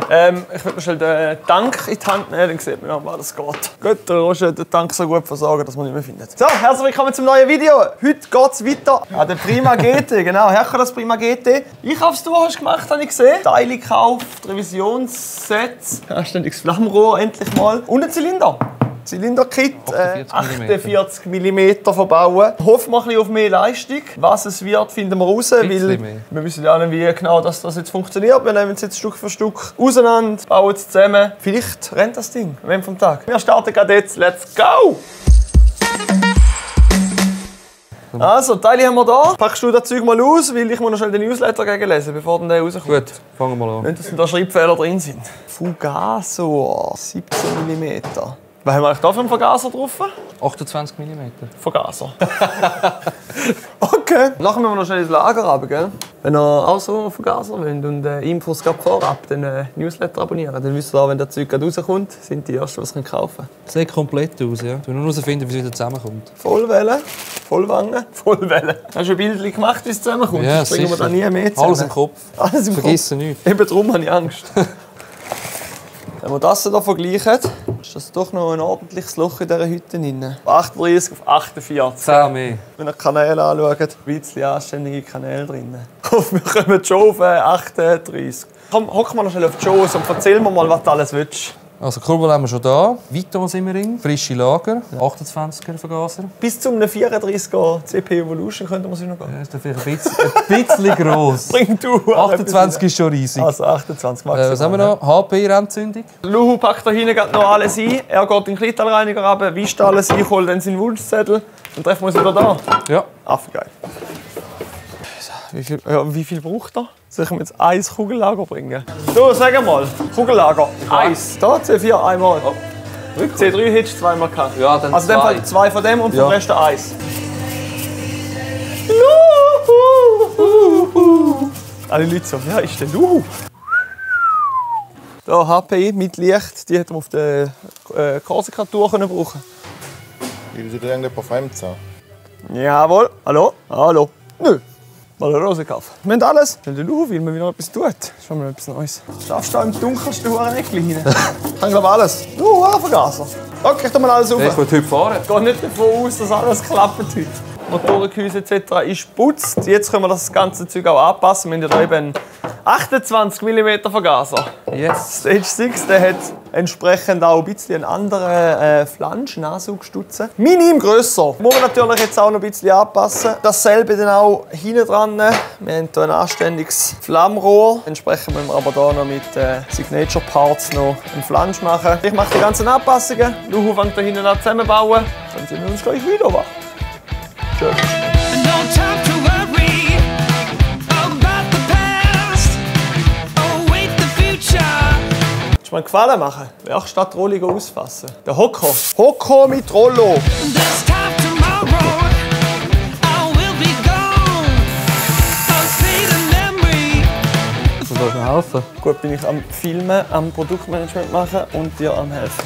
Ich würde mir schnell den Tank in die Hand nehmen, dann sieht man ja, was das geht. Gut, der Roger den Tank so gut versorgen, dass man nicht mehr findet. So, herzlich willkommen zum neuen Video. Heute geht es weiter an den Prima GT. Genau, Hercules Prima GT. Einkaufstour hast du gemacht, habe ich gesehen. Teile gekauft, Revisionssets, anständiges Flammrohr endlich mal. Und ein Zylinder. Zylinderkit, 48 mm verbauen. Hoffen wir ein bisschen auf mehr Leistung. Was es wird, finden wir raus. Weil wir wissen ja nicht, wie genau das jetzt funktioniert. Wir nehmen es jetzt Stück für Stück auseinander, bauen es zusammen. Vielleicht rennt das Ding am Ende vom Tag. Wir starten gerade jetzt. Let's go! Also, Teile haben wir da. Packst du das Zeug mal aus, weil ich muss noch schnell den Newsletter gegenlesen, bevor der rauskommt. Gut, fangen wir mal an. Nicht, dass da Schreibfehler drin sind. Fugasor, 17 mm. Was haben wir eigentlich da für einen Vergaser drauf? 28 mm. Vergaser. Okay. Nachher müssen wir noch schnell ins Lager runter, gell? Wenn ihr auch so einen Vergaser wollt und Infos vorab, dann Newsletter abonnieren. Dann wisst ihr auch, wenn das Zeug rauskommt, sind die Ersten, die es kaufen können. Sieht komplett aus, ja. Du musst nur herausfinden, wie es wieder zusammenkommt. Vollwelle, Vollwangen, Vollwelle. Hast du ein Bild gemacht, wie es zusammenkommt? Ja, das bringen wir dann nie mehr zusammen. Alles im Kopf. Alles im Vergiss Kopf. nichts. Eben darum habe ich Angst. Wenn wir das hier vergleichen, ist das doch noch ein ordentliches Loch in dieser Hütte drin. 38 auf 48. 10 mehr. Wenn ihr die Kanäle anschaut, ein bisschen anständige Kanäle drin. Ich hoffe, wir kommen schon auf 38. Komm, hocken wir noch schnell auf die Schoß und erzähl mir mal, was du alles willst. Also Kurbel haben wir schon da. Vito sind wir drin. Frische Lager. 28er Vergaser. Bis zu einem 34er CP Evolution könnte man sich noch gehen. Ja, ist dafür ein bisschen gross. Bring du 28 ist schon riesig. Also 28 maximal. Was haben wir noch? HP-Entzündung. Luhu packt da hinten noch alles ein. Er geht in den Kleinteilreiniger runter, wischt alles ein, holt dann seinen Wunschzettel. Dann treffen wir uns wieder da. Ja. Affengeil. Wie viel braucht er? Soll ich ihm jetzt ein Kugellager bringen? So, sag mal. Kugellager. Eins. Da, C4 einmal. C3 hättest du zweimal gehabt. Ja, dann also in dem Fall zwei von dem und vom Rest eins. Alle Leute so, wer ist denn Luhu? Da, HPI mit Licht, die hätten wir auf der Korsika-Tour brauchen. Wie sind denn etwa Fremdzahl? Jawohl. Hallo? Hallo. Nö. Mal eine Rose kaufen. Wir haben alles. Weil der Luhu will, man wieder etwas tut. Das ist schon mal etwas Neues. Darfst du da im dunkelsten Huren-Eckli hinein? Ich kann glaube alles. Vergaser. Okay, ich tu mal alles auf. Ich will heute fahren. Ich gehe nicht davon aus, dass alles klappt heute. Motorengehäuse etc. ist geputzt. Jetzt können wir das ganze Zeug auch anpassen. Wir haben hier eben einen 28 mm Vergaser. Yes. Stage 6, der hat entsprechend auch ein bisschen einen anderen Flansch, Ansaugstutzen. Minim grösser. Muss man natürlich jetzt auch noch ein bisschen anpassen. Dasselbe dann auch hinten dran. Wir haben hier ein anständiges Flammrohr. Entsprechend müssen wir aber hier noch mit Signature Parts noch einen Flansch machen. Ich mache die ganzen Anpassungen. Luhu fängt da hinten an zusammenbauen. Dann sehen wir uns gleich wieder. Tschüss. Willst du mir einen Gefallen machen? Werkstatt Rolli ausfassen. Der Hocko. Hocko mit Rollo. Kannst du mir helfen? Gut, bin ich am Filmen, am Produktmanagement machen und dir am Helfen.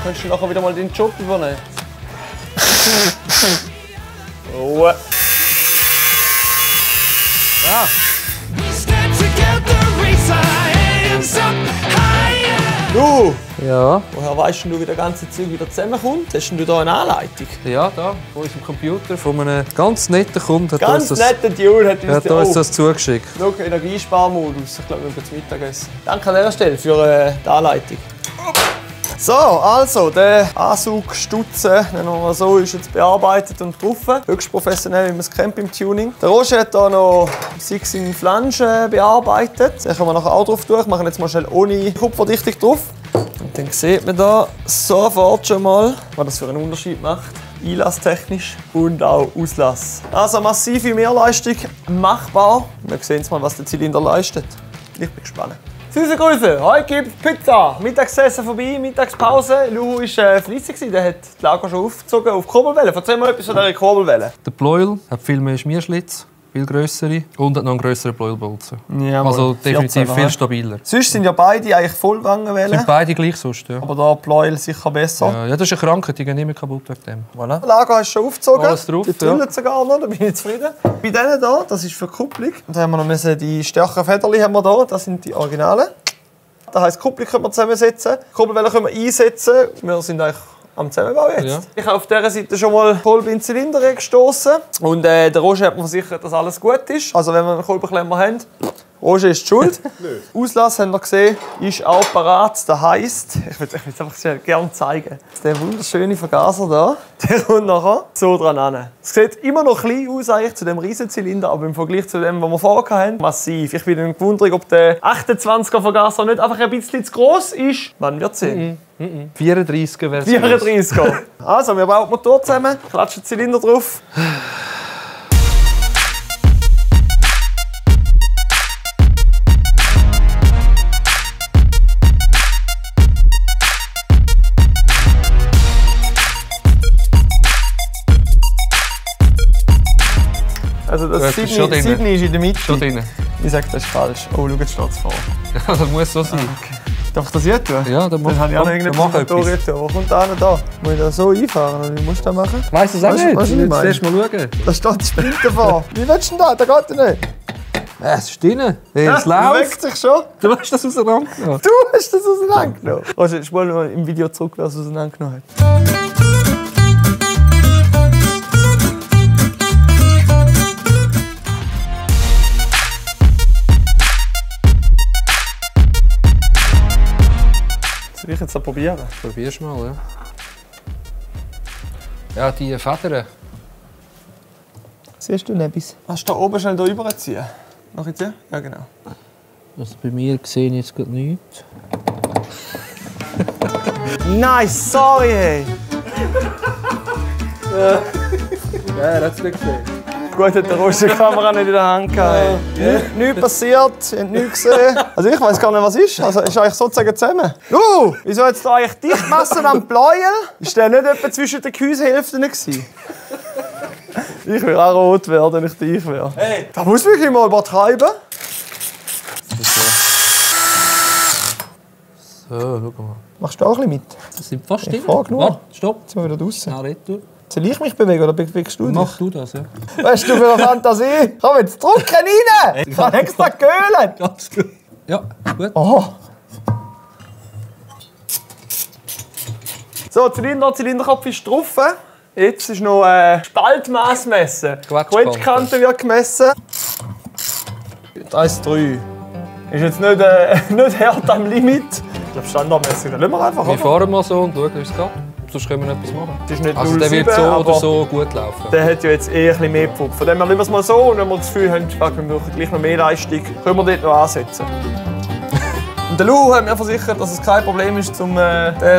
Könntest du nachher wieder mal deinen Job übernehmen? Ruhe. Du! Ja. Woher weißt du, wie der ganze Zeug wieder zusammenkommt? Hast du da eine Anleitung? Ja, da, von unserem Computer, von einem ganz netten Kunden. Hat Ganz uns netter Dude hat uns das zugeschickt. Schau, Energiesparmodus. Ich glaube, wir haben zum Mittagessen. Danke an dieser Stelle für die Anleitung. So, also, der Ansaugstutzen, nennen wir mal so, ist jetzt bearbeitet und drauf. Höchst professionell, wie man es kennt beim Tuning. Der Roger hat hier noch Sixing Flange bearbeitet. Da können wir nachher auch drauf durch. Wir machen jetzt mal schnell ohne Kupferdichtung drauf. Und dann sieht man da sofort schon mal, was das für einen Unterschied macht. Einlasstechnisch und auch Auslass. Also massive Mehrleistung machbar. Wir sehen jetzt mal, was der Zylinder leistet. Ich bin gespannt. Süße Grüße, heute gibt es Pizza. Mittagsessen vorbei, Mittagspause. Luhu war fleissig, der hat die Lager schon aufgezogen auf Kurbelwelle. Erzähl mal etwas von dieser Kurbelwelle. Der Pleuel hat viel mehr Schmierschlitz. Viel grössere und hat noch einen grösseren Bläubolzen. Ja, Also definitiv 14er, viel stabiler. Sonst sind ja beide eigentlich Vollwangenwellen. Sind beide gleich sonst, ja. Aber da Pleuel sicher besser. Ja, das ist eine Krankheit, die gehen nicht mehr kaputt wegen dem. Voilà. Das Lager hast du schon aufgezogen. Alles drauf, Die trillen sogar noch, da bin ich zufrieden. Bei denen hier, das ist für die Kupplung. Und dann haben wir noch die stärkeren Federchen haben wir hier. Das sind die Originalen. Das heisst, die Kupplung können wir zusammensetzen. Die Kurbelwelle können wir einsetzen. Wir sind eigentlich am Zusammenbau jetzt. Ja. Ich habe auf dieser Seite schon mal Kolben in den Zylinder gestoßen. Und der Roger hat mir versichert, dass alles gut ist. Also wenn wir einen Kolbenklemmer haben, Roger ist die schuld. Auslass, haben wir gesehen, ist auch parat. Das heisst, ich will es einfach gerne zeigen. Der wunderschöne Vergaser hier, der kommt nachher so dran an. Es sieht immer noch klein aus eigentlich zu dem riesen Zylinder, aber im Vergleich zu dem, was wir vorher hatten, massiv. Ich bin gewundert, ob der 28er Vergaser nicht einfach ein bisschen zu gross ist. Wann wird es sehen? 34er wäre es. 34er. Also, wir bauen den Motor zusammen, klatschen den Zylinder drauf. Also das ist schon drin. 7 ist in der Mitte. Schon drin. Ich sage, das ist falsch. Oh, schau, jetzt steht es vor. Ja, das muss so sein. Okay. Darf ich das jetzt tun? Ja, dann Dann habe ich auch noch irgendeinen Motor etwas. jetzt tun. Wo kommt der hin da? Muss ich da so einfahren oder wie musst du das machen? Weißt du es auch Weißt du, nicht? was ich Jetzt meine? erst mal schauen. Da steht Splinter vor. Wie willst du denn da? Der geht ja nicht. Es ist drin. Es Der läuft. bewegt sich schon. Du hast das auseinandergenommen. Du hast das auseinandergenommen. Also, ich wollte mal im Video zurück, wer es auseinandergenommen hat. Soll ich jetzt noch probieren? Probier's mal, ja. Ja, die Federn. Siehst du etwas? Kannst du da oben schnell da rüberziehen? Noch jetzt? Ja, genau. Also bei mir sehe ich jetzt gerade nichts. Nice, sorry, hey! Ja, er hat es nicht gesehen. Gut, hat der Roger die Kamera nicht in der Hand gehabt. Hey. Nichts passiert, ihr habt nichts gesehen. Also ich weiß gar nicht, was ist. Also ist eigentlich sozusagen zusammen. Wieso jetzt da eigentlich Dichtmasse am Pleuel? Ist der nicht etwa zwischen den Gehäusehälften gewesen? Ich will auch rot werden, wenn ich dich wäre. Hey. Da muss wirklich mal übertreiben. So, schau mal. Machst du auch ein bisschen mit? Das sind fast drin. Fahr genug. Warte, stopp. Jetzt sind wir wieder draußen. Ja, retour. Soll ich mich bewegen oder bewegst du dich? Mach du das, ja. Was hast du für eine Fantasie? Komm jetzt, drücken rein! Ich habe extra gehöhlt! Ganz gut. Ja, gut. Oh. So, Zylinderkopf ist drauf. Jetzt ist noch Spaltmaß messen. Quetschkante wird gemessen. 1,3. Ist jetzt nicht, nicht hart am Limit. Ich glaube, standardmäßig. Dann lassen wir einfach. Wir fahren mal so und schauen, wie es geht. Sonst können wir noch etwas machen. Das ist nicht Also der 0,7, wird so oder aber so gut laufen. der hat ja jetzt eh ein bisschen mehr Pfupf. Von dem her lassen wir es mal so. Und wenn wir das Gefühl haben, wir brauchen gleich noch mehr Leistung, können wir dort noch ansetzen. Und der Lou hat mir versichert, dass es kein Problem ist, den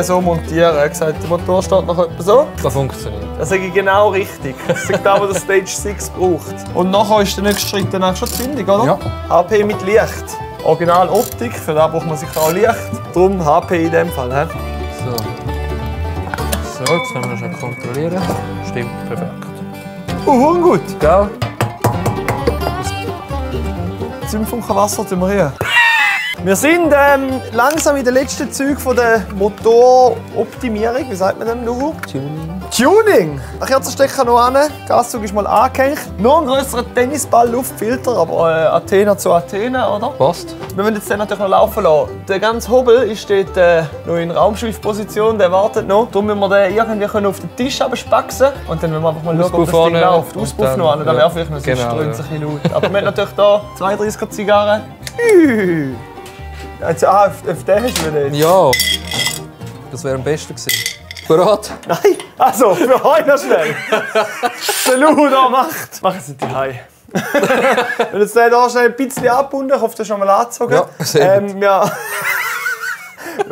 so zu montieren. Er hat gesagt, der Motor steht noch etwa so. Das funktioniert. Das sage ich genau richtig. Das ist da, wo der Stage 6 braucht. Und nachher ist der nächste Schritt dann auch schon die Zündung, oder? Ja. HP mit Licht. Original Optik, für das braucht man sicher auch Licht. Darum HP in dem Fall. He? So, jetzt können wir schon kontrollieren. Stimmt, perfekt. Gut. Gell? 5 Wasser tun wir hier. Wir sind langsam in den letzten Zügen der Motoroptimierung. Wie sagt man dem, Luhu? Tuning! Ein kurzer Stecker noch an. Der Gaszug ist mal angehängt. Noch ein grösserer Tennisball-Luftfilter, aber Athena zu Athena, oder? Passt. Wir müssen jetzt den natürlich noch laufen lassen. Der ganze Hobel ist dort noch in Raumschiffposition, der wartet noch. Darum müssen wir den irgendwie auf den Tisch spaxen. Und dann müssen wir einfach mal schauen, ob das Ding läuft. Auspuff noch an, dann wäre vielleicht noch, sonst strömt es ein bisschen laut. Aber wir haben natürlich hier 32er Zigarren. Jetzt, auf den hast du nicht. Ja, das wäre am besten gewesen. Bereit? Nein, also für heute noch schnell. Der Luhu da macht. Mach es nicht die Hai. Wenn jetzt der hier schnell ein bisschen abbunden, ich hoffe, das schon mal angezogen. Ja, sehr gut. Wir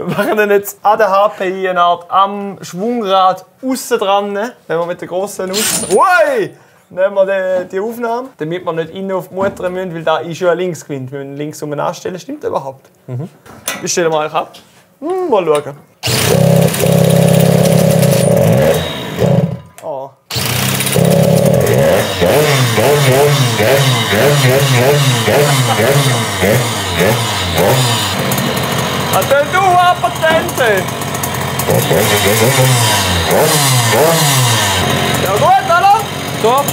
machen dann jetzt an der HPI eine Art am Schwungrad aussen dran. Wenn wir mit der grossen Nuss. Ui! Nehmen wir die Aufnahme, damit wir nicht innen auf die Mutter müssen, weil da ist ja links gewinnt. Wir müssen links um anstellen. Stimmt das überhaupt? Das stellen wir euch ab. Mal schauen. Oh. Dann du Patente! Ja gut, oder? Top!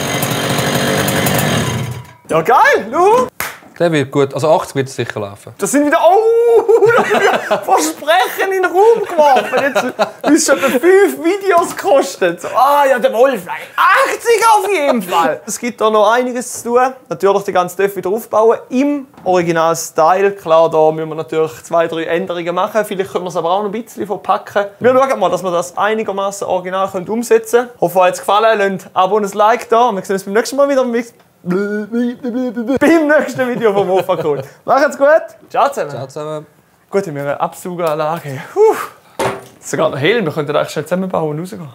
Ja geil, du! Der wird gut. Also 80 wird es sicher laufen. Das sind wieder... Oh! Da haben wir Versprechen in den Raum geworfen. Jetzt uns schon 5 Videos gekostet. So, ja, der Wolf. 80 auf jeden Fall. Es gibt da noch einiges zu tun. Natürlich den ganzen Dörf wieder aufbauen. Im Original-Style. Klar, da müssen wir natürlich 2, 3 Änderungen machen. Vielleicht können wir es aber auch noch ein bisschen verpacken. Wir schauen mal, dass wir das einigermaßen original umsetzen können. Hoffe, euch hat es gefallen. Lasst ein Abo und ein Like da. Wir sehen uns beim nächsten Mal wieder mit beim nächsten Video vom Mofa-Code. Macht's gut. Ciao zusammen. Ciao zusammen. Gut, wir haben eine Absuganlage. Sogar noch hell. Wir könnten eigentlich schnell zusammenbauen und rausgehen.